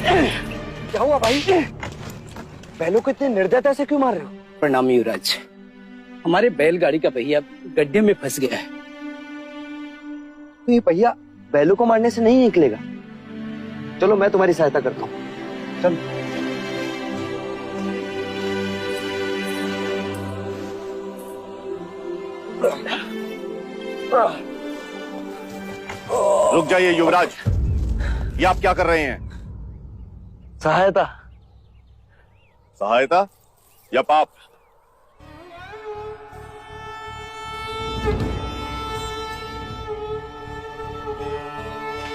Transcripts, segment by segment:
क्या हुआ भाई? बैलों को इतने निर्दयता से क्यों मार रहे हो? प्रणाम युवराज, हमारे बैलगाड़ी का पहिया गड्ढे में फंस गया है। तो ये पहिया बैलों को मारने से नहीं निकलेगा। चलो मैं तुम्हारी सहायता करता हूँ। चल। रुक जाइए युवराज, ये आप क्या कर रहे हैं? सहायता। सहायता या पाप?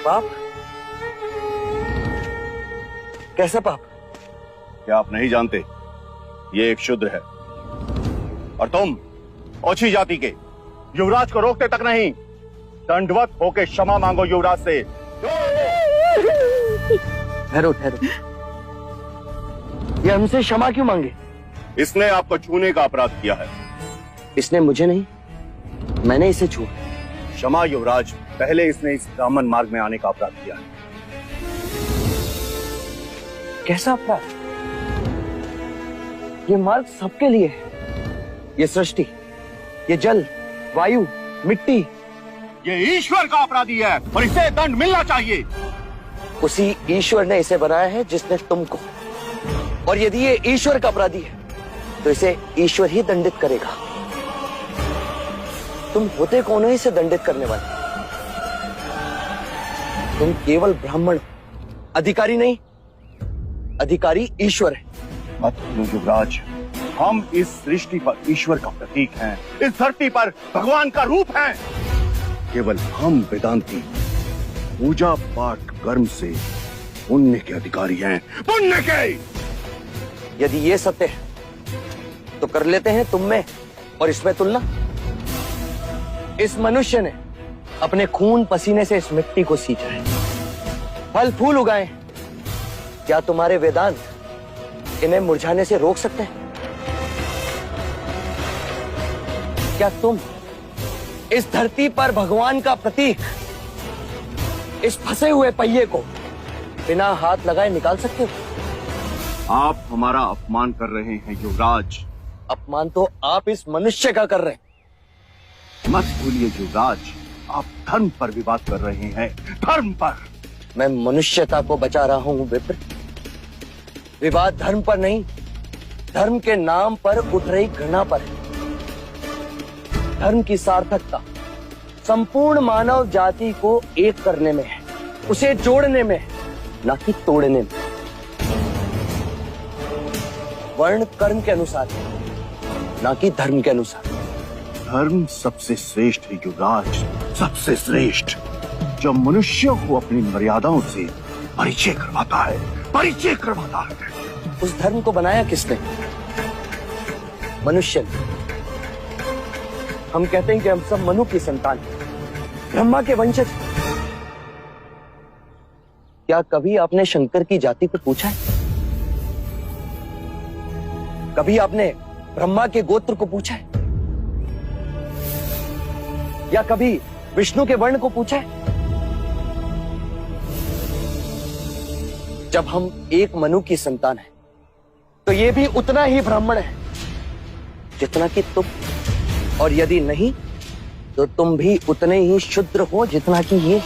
पाप? कैसा पाप? क्या आप नहीं जानते? ये एक शूद्र है और तुम ओछी जाति के युवराज को रोकते तक नहीं, दंडवत होके क्षमा मांगो युवराज से। ठहरो ठहरो, ये हमसे क्षमा क्यों मांगे? इसने आपको छूने का अपराध किया है। इसने मुझे नहीं, मैंने इसे छुआ। क्षमा युवराज, पहले इसने इस ब्राह्मण मार्ग में आने का अपराध किया है। कैसा अपराध? ये मार्ग सबके लिए है। ये सृष्टि, ये जल, वायु, मिट्टी, ये ईश्वर का अपराधी है और इसे दंड मिलना चाहिए। उसी ईश्वर ने इसे बनाया है जिसने तुमको, और यदि ये ईश्वर का अपराधी है तो इसे ईश्वर ही दंडित करेगा। तुम होते कौन हो इसे दंडित करने वाले? तुम केवल ब्राह्मण हो, अधिकारी नहीं। अधिकारी ईश्वर है। मत भूलो युवराज, हम इस सृष्टि पर ईश्वर का प्रतीक हैं, इस धरती पर भगवान का रूप हैं। केवल हम वेदांती पूजा पाठ कर्म से पुण्य के अधिकारी हैं, पुण्य के। यदि ये सत्य है तो कर लेते हैं तुम में और इसमें तुलना। इस मनुष्य ने अपने खून पसीने से इस मिट्टी को सींचा है, फल फूल उगाए। क्या तुम्हारे वेदांत इन्हें मुरझाने से रोक सकते हैं? क्या तुम इस धरती पर भगवान का प्रतीक, इस फंसे हुए पहिए को बिना हाथ लगाए निकाल सकते हो? आप हमारा अपमान कर रहे हैं युवराज। अपमान तो आप इस मनुष्य का कर रहे हैं। मत भूलिए युवराज, आप धर्म पर विवाद कर रहे हैं, धर्म पर। मैं मनुष्यता को बचा रहा हूं विप्र। विवाद धर्म पर नहीं, धर्म के नाम पर उठ रही घृणा पर है। धर्म की सार्थकता संपूर्ण मानव जाति को एक करने में है, उसे जोड़ने में है, ना कि तोड़ने में। वर्ण कर्म के अनुसार है, ना कि धर्म के अनुसार। धर्म सबसे श्रेष्ठ है युवराज, सबसे श्रेष्ठ, जो मनुष्यों को अपनी मर्यादाओं से परिचय करवाता है, परिचय करवाता है। उस धर्म को बनाया किसने? मनुष्य ने। हम कहते हैं कि हम सब मनु की संतान हैं, ब्रह्मा के वंशज। क्या कभी आपने शंकर की जाति को पूछा है? कभी आपने ब्रह्मा के गोत्र को पूछा है? या कभी विष्णु के वर्ण को पूछा है? जब हम एक मनु की संतान हैं, तो ये भी उतना ही ब्राह्मण है जितना कि तुम, और यदि नहीं तो तुम भी उतने ही शूद्र हो जितना कि ये।